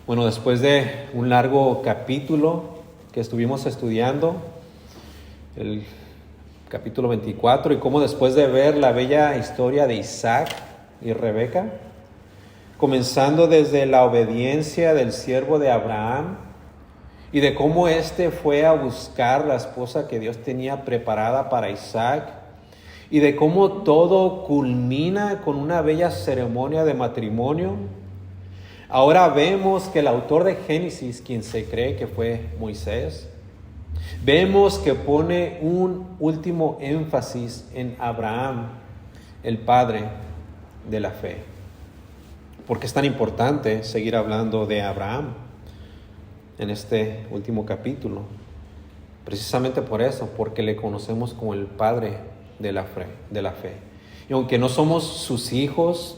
Bueno, después de un largo capítulo que estuvimos estudiando, el capítulo 24, y cómo después de ver la bella historia de Isaac y Rebeca, comenzando desde la obediencia del siervo de Abraham y de cómo éste fue a buscar la esposa que Dios tenía preparada para Isaac, y de cómo todo culmina con una bella ceremonia de matrimonio. Ahora vemos que el autor de Génesis, quien se cree que fue Moisés, vemos que pone un último énfasis en Abraham, el padre de la fe. ¿Por qué es tan importante seguir hablando de Abraham en este último capítulo? Precisamente por eso, porque le conocemos como el padre de la fe. Y aunque no somos sus hijos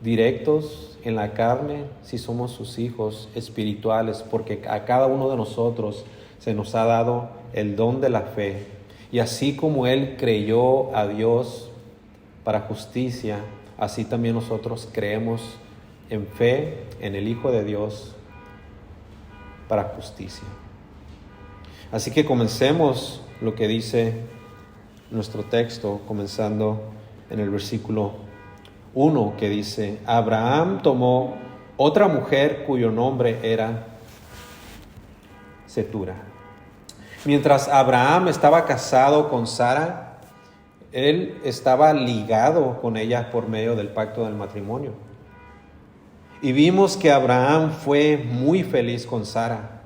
directos en la carne, sí somos sus hijos espirituales, porque a cada uno de nosotros se nos ha dado el don de la fe. Y así como él creyó a Dios para justicia, así también nosotros creemos en fe en el Hijo de Dios para justicia. Así que comencemos lo que dice nuestro texto, comenzando en el versículo 1, que dice: Abraham tomó otra mujer cuyo nombre era Cetura. Mientras Abraham estaba casado con Sara, él estaba ligado con ella por medio del pacto del matrimonio. Y vimos que Abraham fue muy feliz con Sara.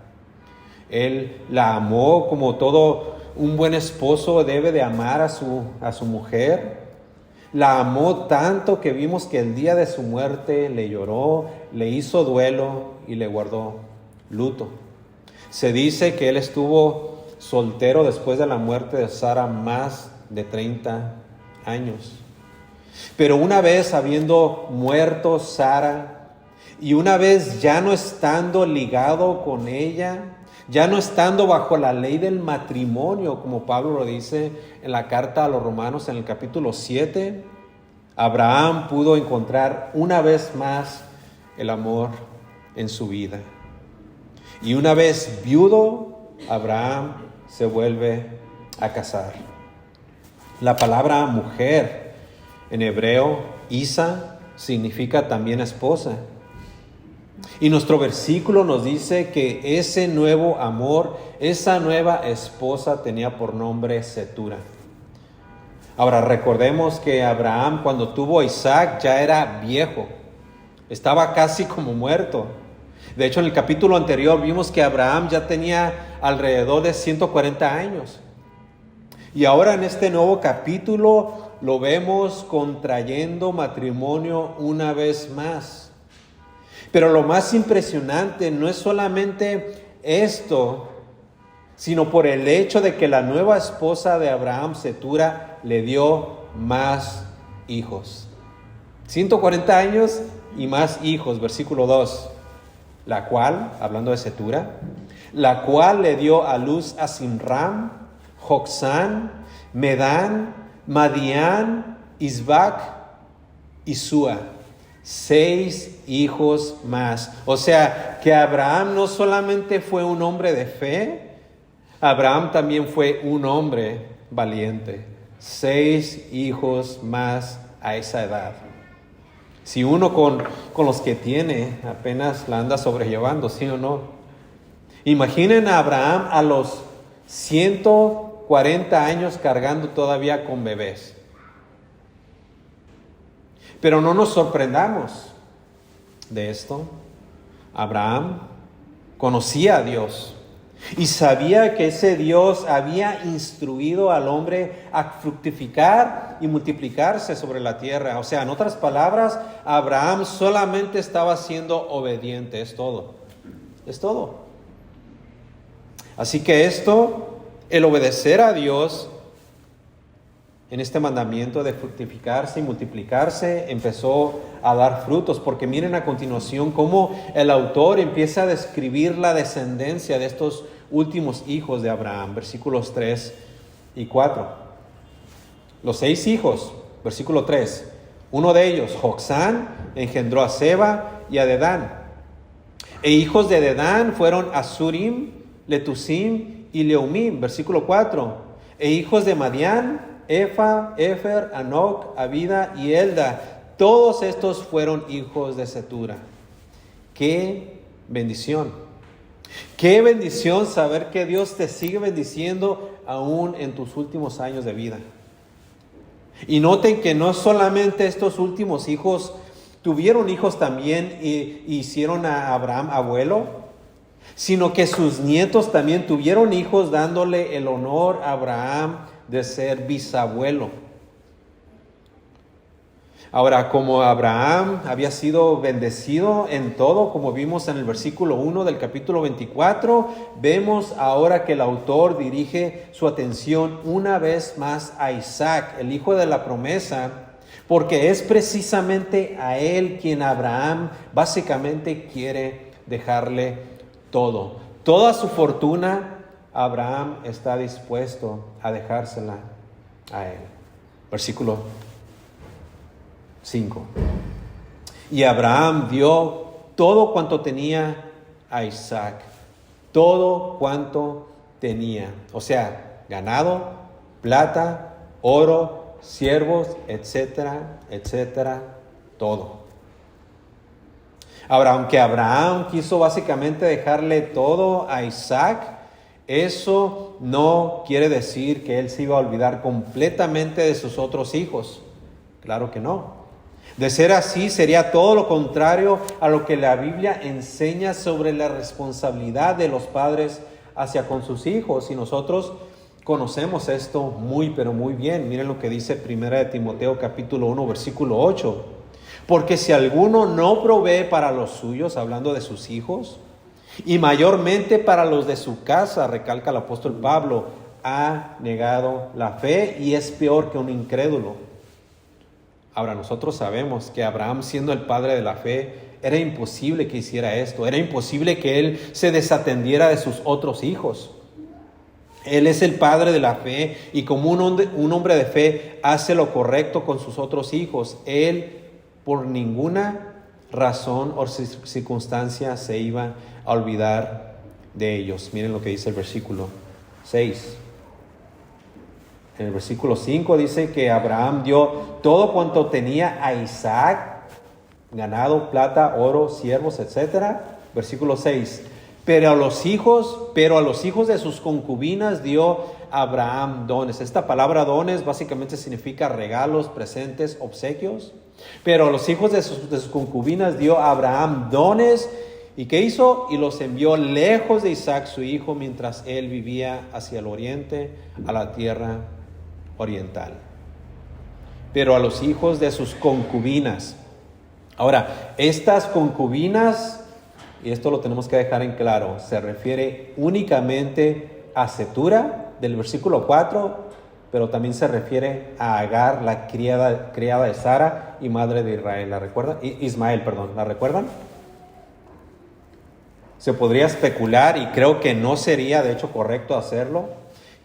Él la amó como todo un buen esposo debe de amar a su mujer. La amó tanto que vimos que el día de su muerte le lloró, le hizo duelo y le guardó luto. Se dice que él estuvo soltero después de la muerte de Sara más de 30 años. Pero una vez habiendo muerto Sara y una vez ya no estando ligado con ella, ya no estando bajo la ley del matrimonio, como Pablo lo dice en la carta a los Romanos en el capítulo 7, Abraham pudo encontrar una vez más el amor en su vida. Y una vez viudo, Abraham se vuelve a casar. La palabra mujer en hebreo, Isa, significa también esposa. Y nuestro versículo nos dice que ese nuevo amor, esa nueva esposa tenía por nombre Cetura. Ahora recordemos que Abraham, cuando tuvo a Isaac, ya era viejo, estaba casi como muerto. De hecho, en el capítulo anterior vimos que Abraham ya tenía alrededor de 140 años. Y ahora en este nuevo capítulo lo vemos contrayendo matrimonio una vez más. Pero lo más impresionante no es solamente esto, sino por el hecho de que la nueva esposa de Abraham, Cetura, le dio más hijos. 140 años y más hijos, versículo 2. La cual, hablando de Cetura, la cual le dio a luz a Simram, Joksán, Medán, Madián, Isbac y Sua. 6 hijos más. O sea, que Abraham no solamente fue un hombre de fe, Abraham también fue un hombre valiente. 6 hijos más a esa edad. Si uno con los que tiene apenas la anda sobrellevando, ¿sí o no? Imaginen a Abraham a los 140 años cargando todavía con bebés. Pero no nos sorprendamos de esto. Abraham conocía a Dios y sabía que ese Dios había instruido al hombre a fructificar y multiplicarse sobre la tierra. O sea, en otras palabras, Abraham solamente estaba siendo obediente. Es todo. Es todo. Así que el obedecer a Dios en este mandamiento de fructificarse y multiplicarse, empezó a dar frutos, porque miren a continuación cómo el autor empieza a describir la descendencia de estos últimos hijos de Abraham, versículos 3 y 4. Los 6 hijos, versículo 3, uno de ellos, Joksán, engendró a Seba y a Dedán. E hijos de Dedán fueron Asurim, Letusim y Leumim, versículo 4. E hijos de Madián, Efa, Efer, Anoc, Abida y Elda. Todos estos fueron hijos de Cetura. ¡Qué bendición! ¡Qué bendición saber que Dios te sigue bendiciendo aún en tus últimos años de vida! Y noten que no solamente estos últimos hijos tuvieron hijos también y hicieron a Abraham abuelo, sino que sus nietos también tuvieron hijos dándole el honor a Abraham de ser bisabuelo. Ahora, como Abraham había sido bendecido en todo, como vimos en el versículo 1 del capítulo 24, vemos ahora que el autor dirige su atención una vez más a Isaac, el hijo de la promesa, porque es precisamente a él quien Abraham básicamente quiere dejarle todo. Toda su fortuna, Abraham está dispuesto a dejársela a él. Versículo 5. Y Abraham dio todo cuanto tenía a Isaac. Todo cuanto tenía. O sea, ganado, plata, oro, siervos, etcétera, etcétera, todo. Ahora, aunque Abraham quiso básicamente dejarle todo a Isaac, eso no quiere decir que él se iba a olvidar completamente de sus otros hijos. Claro que no. De ser así, sería todo lo contrario a lo que la Biblia enseña sobre la responsabilidad de los padres hacia con sus hijos. Y nosotros conocemos esto muy, pero muy bien. Miren lo que dice 1 de Timoteo capítulo 1, versículo 8. Porque si alguno no provee para los suyos, hablando de sus hijos, y mayormente para los de su casa, recalca el apóstol Pablo, ha negado la fe y es peor que un incrédulo. Ahora, nosotros sabemos que Abraham, siendo el padre de la fe, era imposible que hiciera esto. Era imposible que él se desatendiera de sus otros hijos. Él es el padre de la fe y como un hombre de fe hace lo correcto con sus otros hijos. Él, por ninguna razón o circunstancia, se iba a olvidar de ellos. Miren lo que dice el versículo 6. En el versículo 5 dice que Abraham dio todo cuanto tenía a Isaac, ganado, plata, oro, siervos, etcétera. Versículo 6. Pero a los hijos de sus concubinas dio Abraham dones. Esta palabra dones básicamente significa regalos, presentes, obsequios. Pero a los hijos de sus concubinas dio Abraham dones. ¿Y qué hizo? Y los envió lejos de Isaac su hijo mientras él vivía hacia el oriente, a la tierra oriental. Pero a los hijos de sus concubinas. Ahora, estas concubinas, y esto lo tenemos que dejar en claro, se refiere únicamente a Cetura del versículo 4, pero también se refiere a Agar, la criada de Sara y madre de Israel. ¿La recuerdan? Ismael, ¿la recuerdan? Se podría especular, y creo que no sería de hecho correcto hacerlo,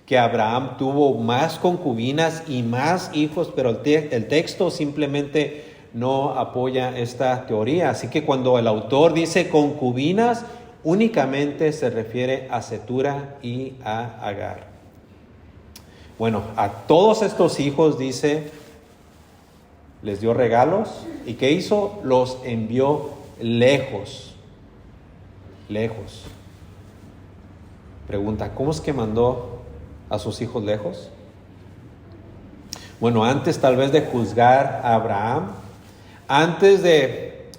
que Abraham tuvo más concubinas y más hijos, pero el texto simplemente no apoya esta teoría. Así que cuando el autor dice concubinas, únicamente se refiere a Cetura y a Agar. Bueno, a todos estos hijos, dice, les dio regalos. ¿Y qué hizo? Los envió lejos. Lejos. Pregunta, ¿cómo es que mandó a sus hijos lejos? Bueno, antes tal vez de juzgar a Abraham, antes de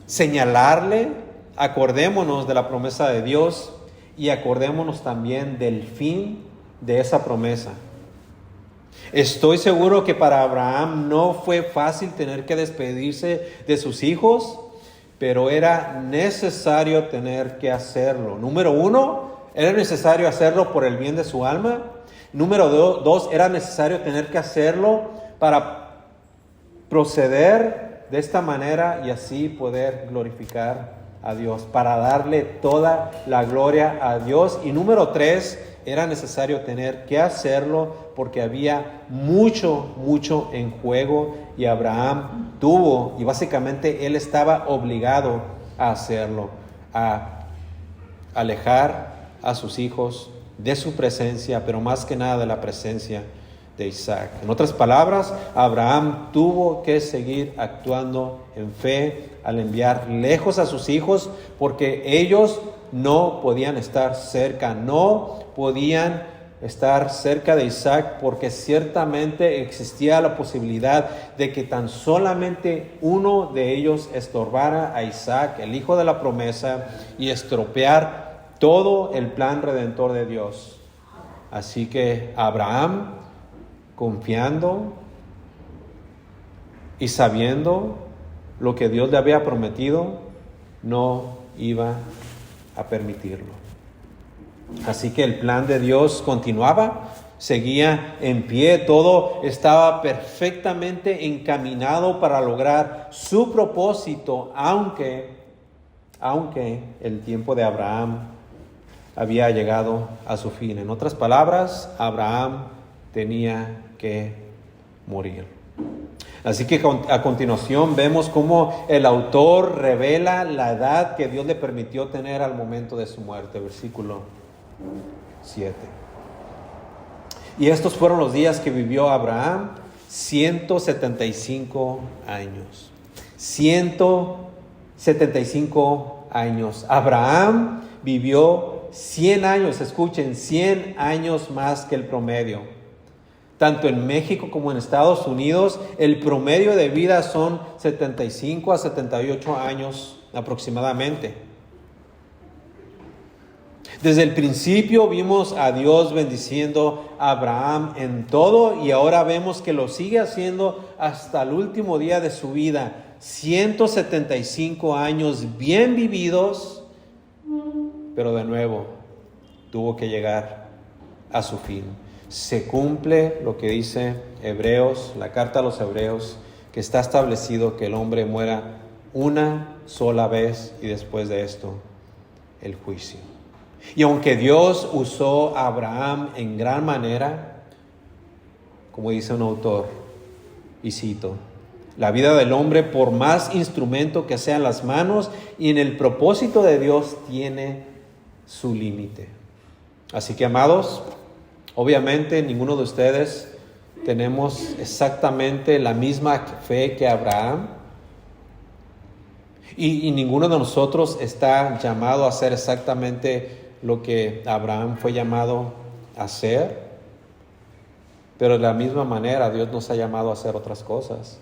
señalarle, acordémonos de la promesa de Dios y acordémonos también del fin de esa promesa. Estoy seguro que para Abraham no fue fácil tener que despedirse de sus hijos, pero era necesario tener que hacerlo. Número 1, era necesario hacerlo por el bien de su alma. Número 2, era necesario tener que hacerlo para proceder de esta manera y así poder glorificar a Dios, para darle toda la gloria a Dios. Y número 3, era necesario tener que hacerlo porque había mucho en juego y Abraham tuvo, y básicamente él estaba obligado a hacerlo. a alejar a sus hijos de su presencia, pero más que nada de la presencia de Isaac. En otras palabras, Abraham tuvo que seguir actuando en fe al enviar lejos a sus hijos, porque ellos no podían estar cerca, de Isaac, porque ciertamente existía la posibilidad de que tan solamente uno de ellos estorbara a Isaac, el hijo de la promesa, y estropear todo el plan redentor de Dios. Así que Abraham, confiando y sabiendo lo que Dios le había prometido, no iba a permitirlo. Así que el plan de Dios continuaba, seguía en pie, todo estaba perfectamente encaminado para lograr su propósito, aunque el tiempo de Abraham había llegado a su fin. En otras palabras, Abraham tenía que morir. Así que a continuación vemos cómo el autor revela la edad que Dios le permitió tener al momento de su muerte. Versículo 7. Y estos fueron los días que vivió Abraham, 175 años. 175 años. Abraham vivió 100 años, escuchen, 100 años más que el promedio. Tanto en México como en Estados Unidos, el promedio de vida son 75 a 78 años aproximadamente. Desde el principio vimos a Dios bendiciendo a Abraham en todo, y ahora vemos que lo sigue haciendo hasta el último día de su vida. 175 años bien vividos, pero de nuevo tuvo que llegar a su fin. Se cumple lo que dice Hebreos, la carta a los Hebreos, que está establecido que el hombre muera una sola vez y después de esto el juicio. Y aunque Dios usó a Abraham en gran manera, como dice un autor, y cito, la vida del hombre, por más instrumento que sean las manos, y en el propósito de Dios tiene su límite. Así que, amados, obviamente ninguno de ustedes tenemos exactamente la misma fe que Abraham, y ninguno de nosotros está llamado a hacer exactamente lo que Abraham fue llamado a hacer, pero de la misma manera Dios nos ha llamado a hacer otras cosas.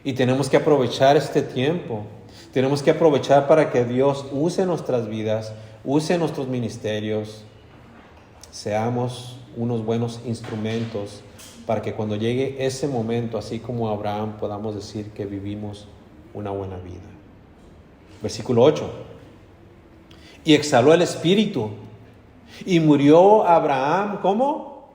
Y tenemos que aprovechar este tiempo, tenemos que aprovechar para que Dios use nuestras vidas, use nuestros ministerios, seamos unos buenos instrumentos para que cuando llegue ese momento, así como Abraham, podamos decir que vivimos una buena vida. Versículo 8. Y exhaló el espíritu, y murió Abraham, ¿cómo?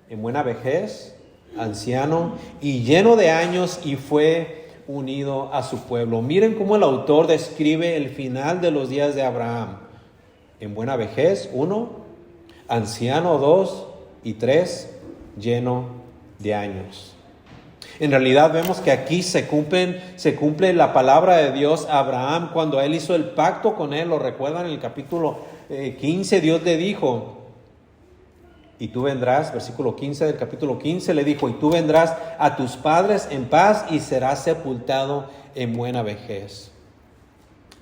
En buena vejez, anciano y lleno de años, y fue unido a su pueblo. Miren cómo el autor describe el final de los días de Abraham. En buena vejez, 1, anciano, 2, y 3, lleno de años. En realidad vemos que aquí se cumple la palabra de Dios a Abraham cuando él hizo el pacto con él. Lo recuerdan en el capítulo 15, Dios le dijo, y tú vendrás, versículo 15 del capítulo 15, le dijo, y tú vendrás a tus padres en paz y serás sepultado en buena vejez.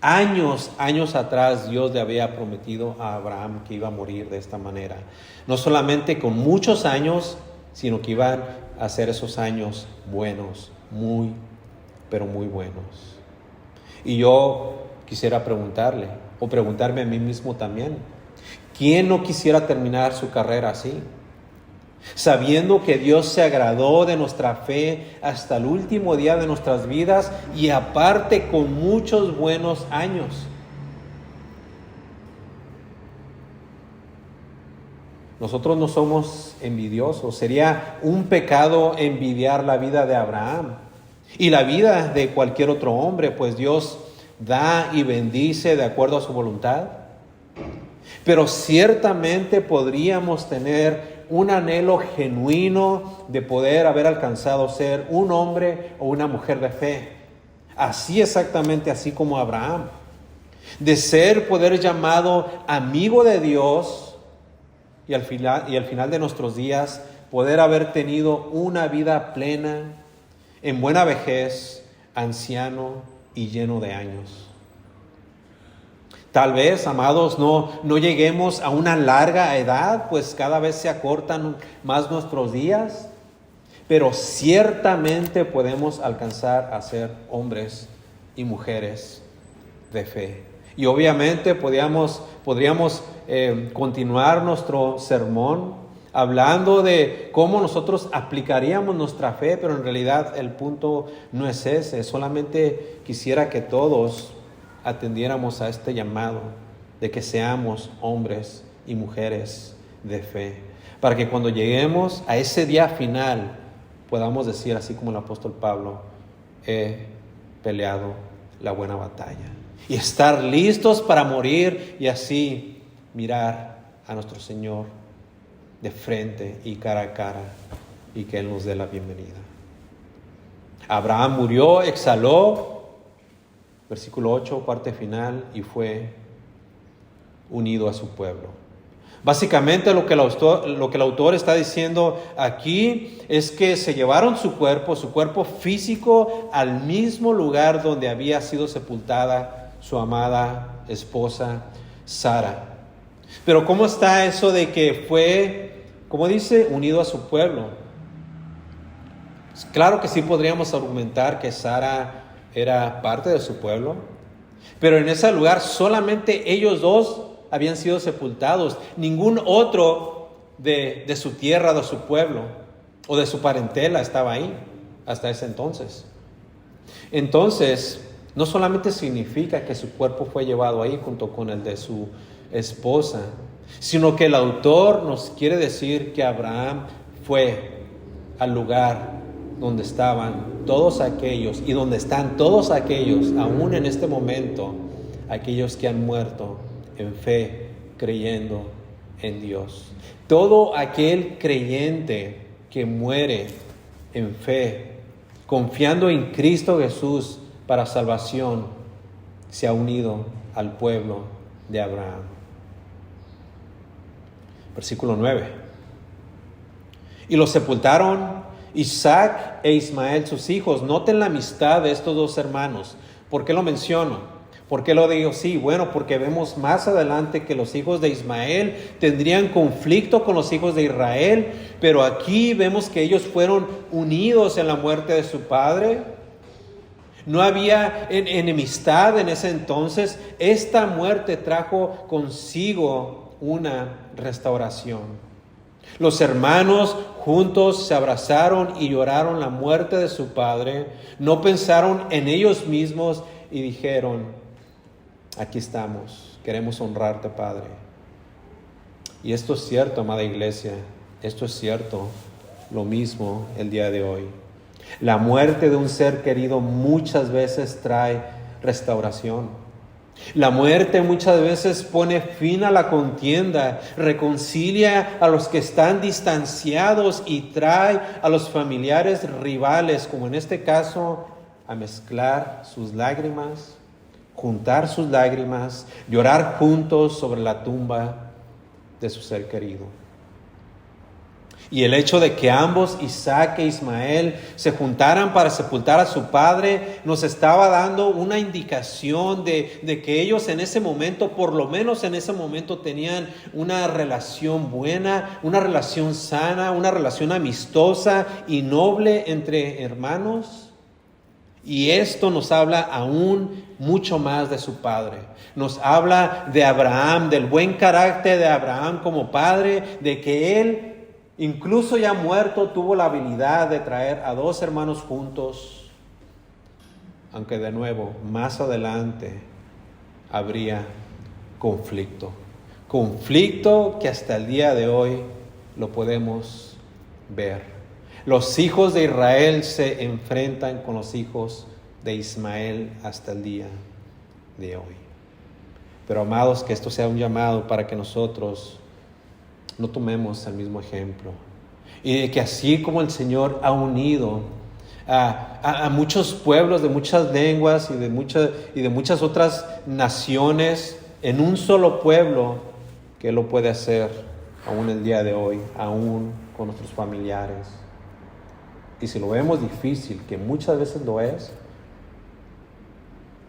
Años atrás Dios le había prometido a Abraham que iba a morir de esta manera. No solamente con muchos años, sino que iban a ser esos años buenos, muy, pero muy buenos. Y yo quisiera preguntarle, o preguntarme a mí mismo también, ¿quién no quisiera terminar su carrera así? Sabiendo que Dios se agradó de nuestra fe hasta el último día de nuestras vidas, y aparte con muchos buenos años. Nosotros no somos envidiosos. Sería un pecado envidiar la vida de Abraham y la vida de cualquier otro hombre, pues Dios da y bendice de acuerdo a su voluntad. Pero ciertamente podríamos tener un anhelo genuino de poder haber alcanzado ser un hombre o una mujer de fe. Así exactamente, así como Abraham. de poder llamado amigo de Dios y al final de nuestros días poder haber tenido una vida plena, en buena vejez, anciano y lleno de años. Tal vez, amados, no lleguemos a una larga edad, pues cada vez se acortan más nuestros días, pero ciertamente podemos alcanzar a ser hombres y mujeres de fe. Y obviamente podríamos continuar nuestro sermón hablando de cómo nosotros aplicaríamos nuestra fe, pero en realidad el punto no es ese. Solamente quisiera que todos atendiéramos a este llamado de que seamos hombres y mujeres de fe, para que cuando lleguemos a ese día final podamos decir, así como el apóstol Pablo: he peleado la buena batalla, y estar listos para morir y así mirar a nuestro Señor de frente y cara a cara, y que Él nos dé la bienvenida. Abraham murió, exhaló, versículo 8, parte final, y fue unido a su pueblo. Básicamente lo que el autor está diciendo aquí es que se llevaron su cuerpo físico, al mismo lugar donde había sido sepultada su amada esposa Sara. Pero ¿cómo está eso de que fue, como dice, unido a su pueblo? Claro que sí podríamos argumentar que Sara era parte de su pueblo, pero en ese lugar solamente ellos dos habían sido sepultados. Ningún otro de su tierra, de su pueblo o de su parentela estaba ahí hasta ese entonces. Entonces, no solamente significa que su cuerpo fue llevado ahí junto con el de su esposa, sino que el autor nos quiere decir que Abraham fue al lugar donde estaban todos aquellos y donde están todos aquellos, aún en este momento, aquellos que han muerto en fe, creyendo en Dios. Todo aquel creyente que muere en fe, confiando en Cristo Jesús para salvación, se ha unido al pueblo de Abraham. Versículo 9. Y los sepultaron Isaac e Ismael sus hijos. Noten la amistad de estos dos hermanos. ¿Por qué lo menciono? ¿Por qué lo digo? Sí, bueno, porque vemos más adelante que los hijos de Ismael tendrían conflicto con los hijos de Israel, pero aquí vemos que ellos fueron unidos en la muerte de su padre. No había enemistad en ese entonces. Esta muerte trajo consigo una restauración. Los hermanos juntos se abrazaron y lloraron la muerte de su padre. No pensaron en ellos mismos y dijeron: aquí estamos, queremos honrarte, Padre. Y esto es cierto, amada iglesia, esto es cierto, lo mismo el día de hoy. La muerte de un ser querido muchas veces trae restauración. La muerte muchas veces pone fin a la contienda, reconcilia a los que están distanciados y trae a los familiares rivales, como en este caso, a mezclar sus lágrimas, juntar sus lágrimas, llorar juntos sobre la tumba de su ser querido. Y el hecho de que ambos, Isaac e Ismael, se juntaran para sepultar a su padre, nos estaba dando una indicación de que ellos en ese momento, por lo menos en ese momento, tenían una relación buena, una relación sana, una relación amistosa y noble entre hermanos. Y esto nos habla aún mucho más de su padre. Nos habla de Abraham, del buen carácter de Abraham como padre, de que él, incluso ya muerto, tuvo la habilidad de traer a dos hermanos juntos, aunque de nuevo, más adelante habría conflicto. Conflicto que hasta el día de hoy lo podemos ver. Los hijos de Israel se enfrentan con los hijos de Ismael hasta el día de hoy. Pero amados, que esto sea un llamado para que nosotros no tomemos el mismo ejemplo. Y de que así como el Señor ha unido a muchos pueblos de muchas lenguas y de muchas otras naciones en un solo pueblo, que Él lo puede hacer aún el día de hoy, aún con nuestros familiares. Y si lo vemos difícil, que muchas veces lo es,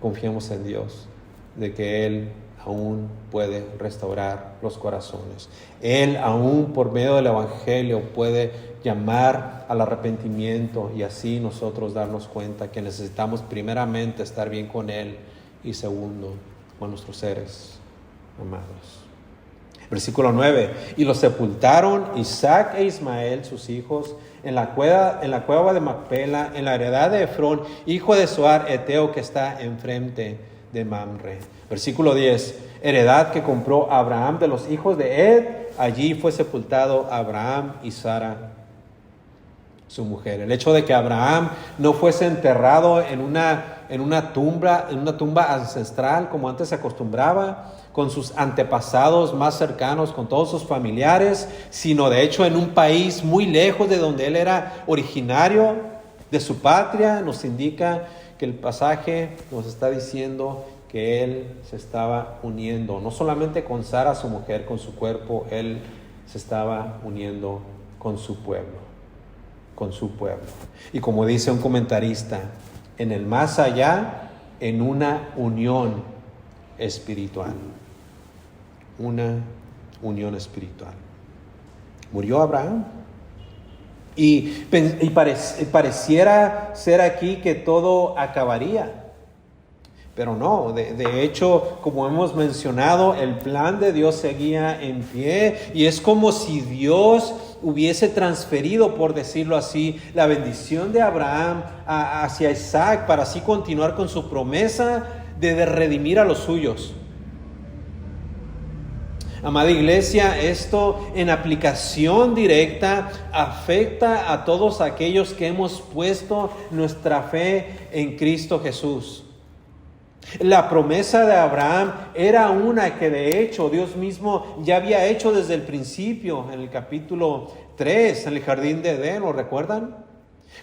confiemos en Dios, de que Él aún puede restaurar los corazones. Él aún por medio del Evangelio puede llamar al arrepentimiento, y así nosotros darnos cuenta que necesitamos primeramente estar bien con Él y segundo con nuestros seres amados. Versículo 9: y los sepultaron Isaac e Ismael, sus hijos, en la cueva de Macpela, en la heredad de Efrón, hijo de Zoar Eteo, que está enfrente de Mamre. Versículo 10: heredad que compró Abraham de los hijos de Ed. Allí fue sepultado Abraham y Sara, su mujer. El hecho de que Abraham no fuese enterrado en una tumba ancestral como antes se acostumbraba, con sus antepasados más cercanos, con todos sus familiares, sino de hecho en un país muy lejos de donde él era originario, de su patria, nos indica que el pasaje nos está diciendo que él se estaba uniendo, no solamente con Sara, su mujer, con su cuerpo, él se estaba uniendo con su pueblo. Y como dice un comentarista, en el más allá, en una unión espiritual. Una unión espiritual. Murió Abraham. Y pareciera ser aquí que todo acabaría. Pero no, de hecho, como hemos mencionado, el plan de Dios seguía en pie, y es como si Dios hubiese transferido, por decirlo así, la bendición de Abraham hacia Isaac, para así continuar con su promesa de redimir a los suyos. Amada iglesia, esto en aplicación directa afecta a todos aquellos que hemos puesto nuestra fe en Cristo Jesús. La promesa de Abraham era una que de hecho Dios mismo ya había hecho desde el principio, en el capítulo 3, en el jardín de Edén, ¿lo recuerdan?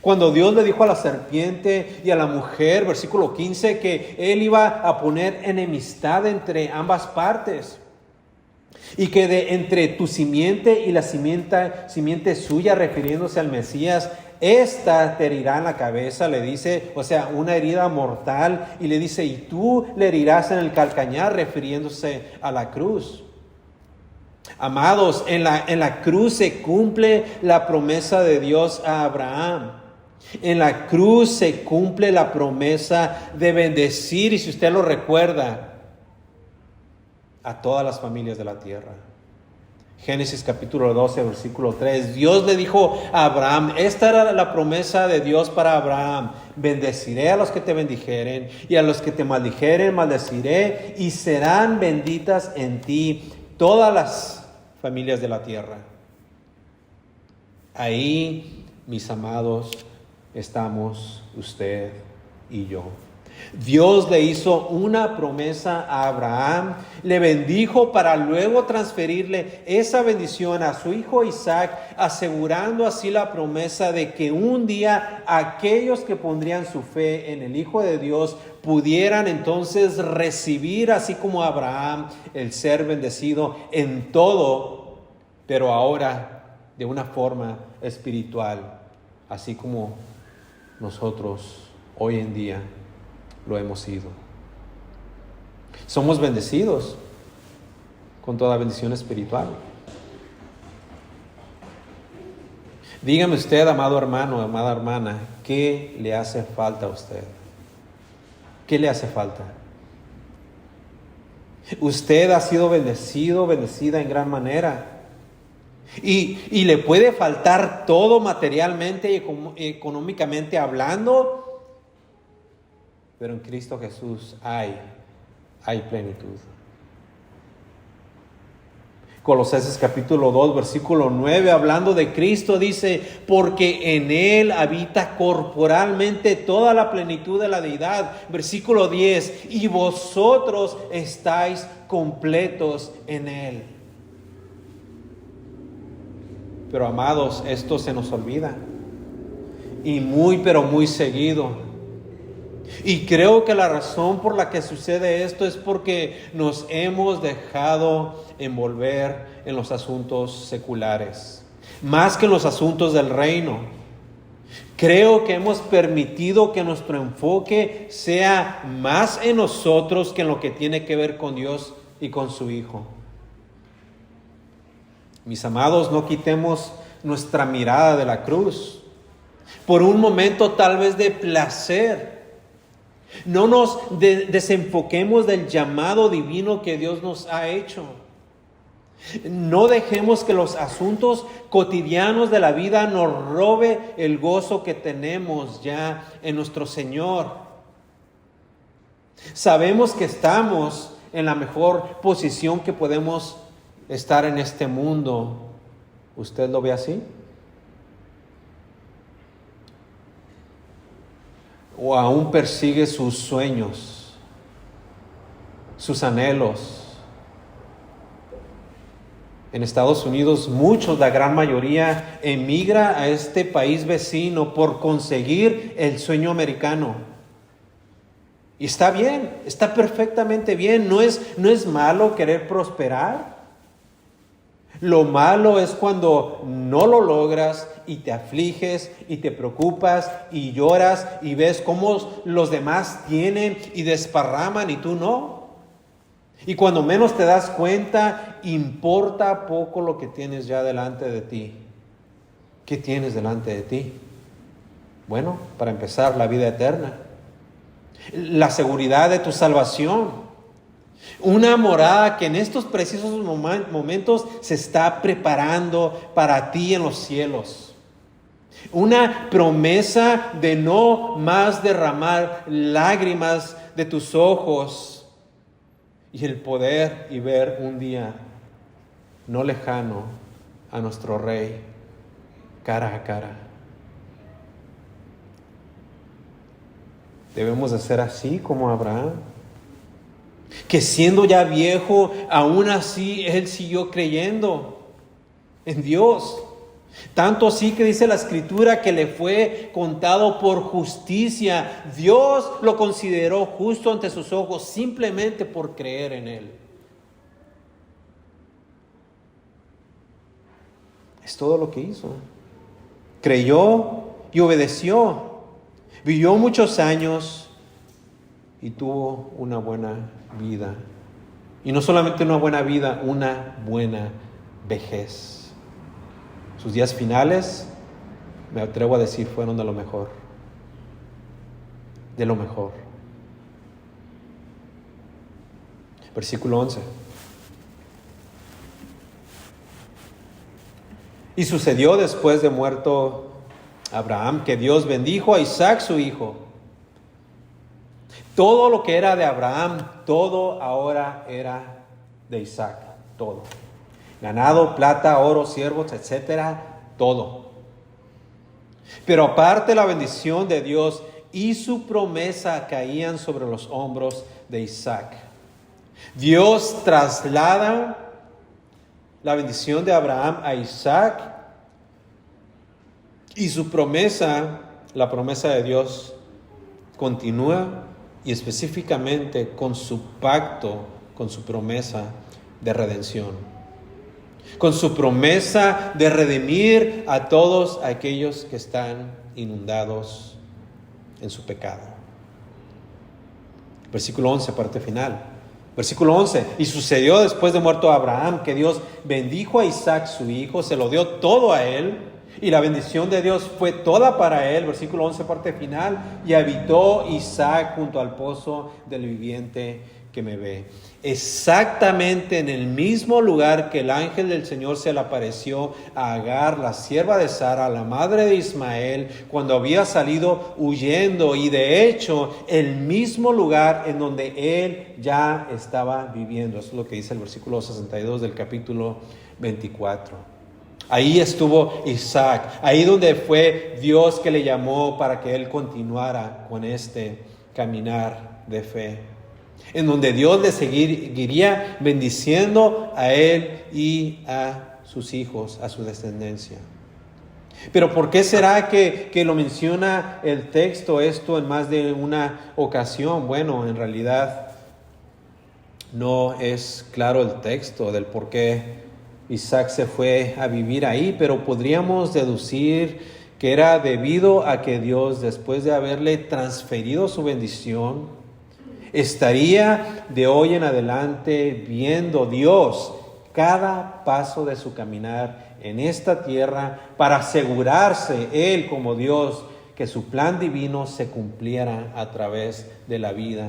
Cuando Dios le dijo a la serpiente y a la mujer, versículo 15, que Él iba a poner enemistad entre ambas partes. Y que entre tu simiente y la simiente suya, refiriéndose al Mesías, esta te herirá en la cabeza, le dice, o sea, una herida mortal, y le dice, y tú le herirás en el calcañar, refiriéndose a la cruz. Amados, en la cruz se cumple la promesa de Dios a Abraham. En la cruz se cumple la promesa de bendecir, y si usted lo recuerda, a todas las familias de la tierra. Génesis capítulo 12, versículo 3. Dios le dijo a Abraham, esta era la promesa de Dios para Abraham: bendeciré a los que te bendijeren, y a los que te maldijeren maldeciré, y serán benditas en ti todas las familias de la tierra. Ahí, mis amados, estamos usted y yo. Dios le hizo una promesa a Abraham, le bendijo para luego transferirle esa bendición a su hijo Isaac, asegurando así la promesa de que un día aquellos que pondrían su fe en el Hijo de Dios pudieran entonces recibir, así como Abraham, el ser bendecido en todo, pero ahora de una forma espiritual, así como nosotros hoy en día lo hemos sido. Somos bendecidos con toda bendición espiritual. Dígame usted, amado hermano, amada hermana, ¿qué le hace falta a usted? ¿Qué le hace falta? Usted ha sido bendecido, bendecida en gran manera. Y le puede faltar todo materialmente y económicamente hablando, pero en Cristo Jesús hay plenitud. Colosenses capítulo 2, versículo 9, hablando de Cristo, dice, porque en Él habita corporalmente toda la plenitud de la deidad. Versículo 10, y vosotros estáis completos en Él. Pero amados, esto se nos olvida. y muy, pero muy seguido. Y creo que la razón por la que sucede esto es porque nos hemos dejado envolver en los asuntos seculares, más que en los asuntos del reino. Creo que hemos permitido que nuestro enfoque sea más en nosotros que en lo que tiene que ver con Dios y con su Hijo. Mis amados, no quitemos nuestra mirada de la cruz por un momento tal vez de placer. No nos desenfoquemos del llamado divino que Dios nos ha hecho. No dejemos que los asuntos cotidianos de la vida nos robe el gozo que tenemos ya en nuestro Señor. Sabemos que estamos en la mejor posición que podemos estar en este mundo. ¿Usted lo ve así? ¿O aún persigue sus sueños, sus anhelos? En Estados Unidos, muchos, la gran mayoría, emigra a este país vecino por conseguir el sueño americano. Y está bien, está perfectamente bien. No es malo querer prosperar. Lo malo es cuando no lo logras y te afliges y te preocupas y lloras y ves cómo los demás tienen y desparraman y tú no. Y cuando menos te das cuenta, importa poco lo que tienes ya delante de ti. ¿Qué tienes delante de ti? Bueno, para empezar, la vida eterna, la seguridad de tu salvación. Una morada que en estos precisos momentos se está preparando para ti en los cielos. Una promesa de no más derramar lágrimas de tus ojos. Y el poder y ver un día no lejano a nuestro Rey cara a cara. Debemos de ser así como Abraham, que siendo ya viejo, aún así él siguió creyendo en Dios. Tanto así que dice la Escritura que le fue contado por justicia. Dios lo consideró justo ante sus ojos simplemente por creer en Él. Es todo lo que hizo. Creyó y obedeció. Vivió muchos años y tuvo una buena vida. Y no solamente una buena vida, una buena vejez. Sus días finales, me atrevo a decir, fueron de lo mejor. De lo mejor. Versículo 11. Y sucedió después de muerto Abraham que Dios bendijo a Isaac su hijo. Todo lo que era de Abraham, todo ahora era de Isaac. Todo. Ganado, plata, oro, siervos, etcétera, todo. Pero aparte la bendición de Dios y su promesa caían sobre los hombros de Isaac. Dios traslada la bendición de Abraham a Isaac y su promesa, la promesa de Dios, continúa y específicamente con su pacto, con su promesa de redención. Con su promesa de redimir a todos aquellos que están inundados en su pecado. Versículo 11, parte final. Versículo 11. Y sucedió después de muerto Abraham que Dios bendijo a Isaac su hijo, se lo dio todo a él, y la bendición de Dios fue toda para él. Versículo 11, parte final. Y habitó Isaac junto al pozo del viviente que me ve. Exactamente en el mismo lugar que el ángel del Señor se le apareció a Agar, la sierva de Sara, la madre de Ismael, cuando había salido huyendo, y de hecho el mismo lugar en donde él ya estaba viviendo. Eso es lo que dice el versículo 62 del capítulo 24. Ahí estuvo Isaac, ahí donde fue Dios que le llamó para que él continuara con este caminar de fe, en donde Dios le seguiría bendiciendo a él y a sus hijos, a su descendencia. Pero ¿por qué será que lo menciona el texto esto en más de una ocasión? Bueno, en realidad no es claro el texto del por qué Isaac se fue a vivir ahí, pero podríamos deducir que era debido a que Dios, después de haberle transferido su bendición, estaría de hoy en adelante viendo Dios cada paso de su caminar en esta tierra para asegurarse Él como Dios que su plan divino se cumpliera a través de la vida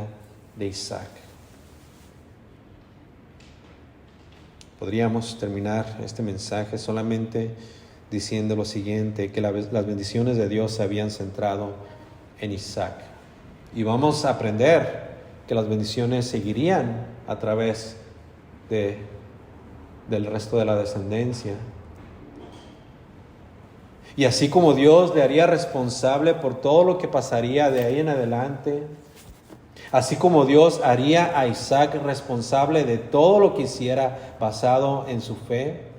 de Isaac. Podríamos terminar este mensaje solamente diciendo lo siguiente, que las bendiciones de Dios se habían centrado en Isaac. Y vamos a aprender que las bendiciones seguirían a través del resto de la descendencia. Y así como Dios le haría responsable por todo lo que pasaría de ahí en adelante, así como Dios haría a Isaac responsable de todo lo que hiciera basado en su fe,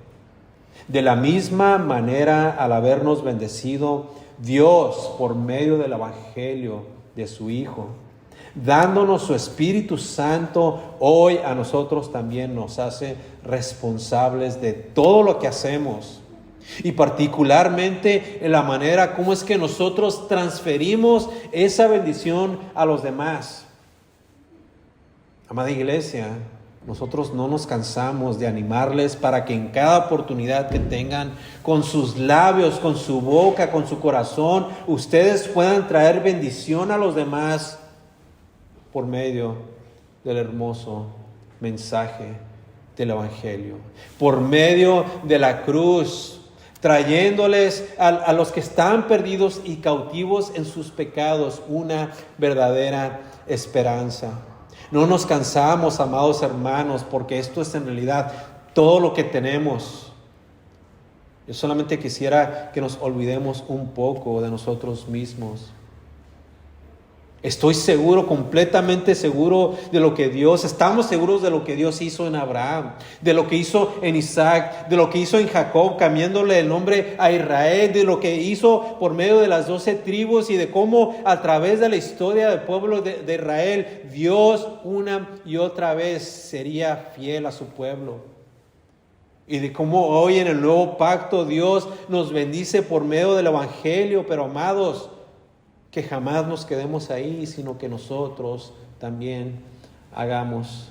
de la misma manera, al habernos bendecido, Dios, por medio del Evangelio de su Hijo, dándonos su Espíritu Santo, hoy a nosotros también nos hace responsables de todo lo que hacemos. Y particularmente en la manera como es que nosotros transferimos esa bendición a los demás. Amada iglesia, nosotros no nos cansamos de animarles para que en cada oportunidad que tengan, con sus labios, con su boca, con su corazón, ustedes puedan traer bendición a los demás por medio del hermoso mensaje del Evangelio, por medio de la cruz, trayéndoles a los que están perdidos y cautivos en sus pecados una verdadera esperanza. No nos cansamos, amados hermanos, porque esto es en realidad todo lo que tenemos. Yo solamente quisiera que nos olvidemos un poco de nosotros mismos. Estoy seguro, completamente seguro de lo que estamos seguros de lo que Dios hizo en Abraham, de lo que hizo en Isaac, de lo que hizo en Jacob, cambiándole el nombre a Israel, de lo que hizo por medio de las 12 tribus y de cómo a través de la historia del pueblo de Israel, Dios una y otra vez sería fiel a su pueblo. Y de cómo hoy en el nuevo pacto Dios nos bendice por medio del Evangelio, pero amados, que jamás nos quedemos ahí, sino que nosotros también hagamos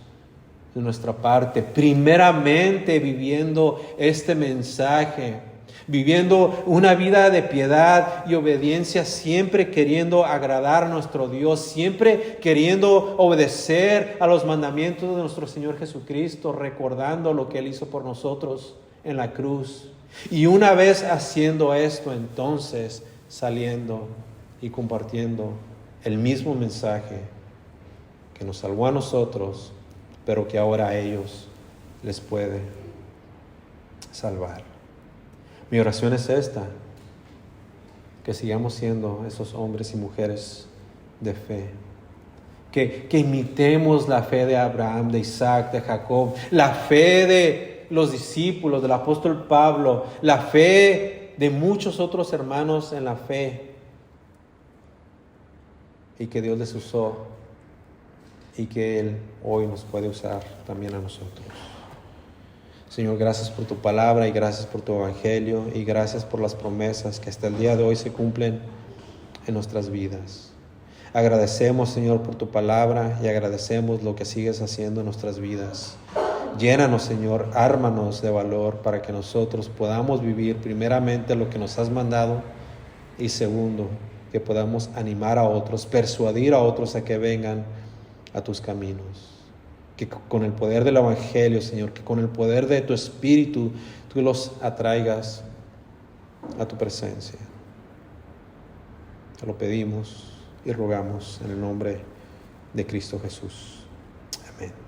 de nuestra parte, primeramente viviendo este mensaje, viviendo una vida de piedad y obediencia, siempre queriendo agradar a nuestro Dios, siempre queriendo obedecer a los mandamientos de nuestro Señor Jesucristo, recordando lo que Él hizo por nosotros en la cruz. Y una vez haciendo esto, entonces saliendo y compartiendo el mismo mensaje que nos salvó a nosotros, pero que ahora a ellos les puede salvar. Mi oración es esta: que sigamos siendo esos hombres y mujeres de fe, que imitemos la fe de Abraham, de Isaac, de Jacob, la fe de los discípulos, del apóstol Pablo, la fe de muchos otros hermanos en la fe, y que Dios les usó y que Él hoy nos puede usar también a nosotros. Señor, gracias por tu palabra y gracias por tu evangelio y gracias por las promesas que hasta el día de hoy se cumplen en nuestras vidas. Agradecemos, Señor, por tu palabra y agradecemos lo que sigues haciendo en nuestras vidas. Llénanos, Señor, ármanos de valor para que nosotros podamos vivir primeramente lo que nos has mandado y segundo, que podamos animar a otros, persuadir a otros a que vengan a tus caminos. Que con el poder del Evangelio, Señor, que con el poder de tu Espíritu, tú los atraigas a tu presencia. Te lo pedimos y rogamos en el nombre de Cristo Jesús. Amén.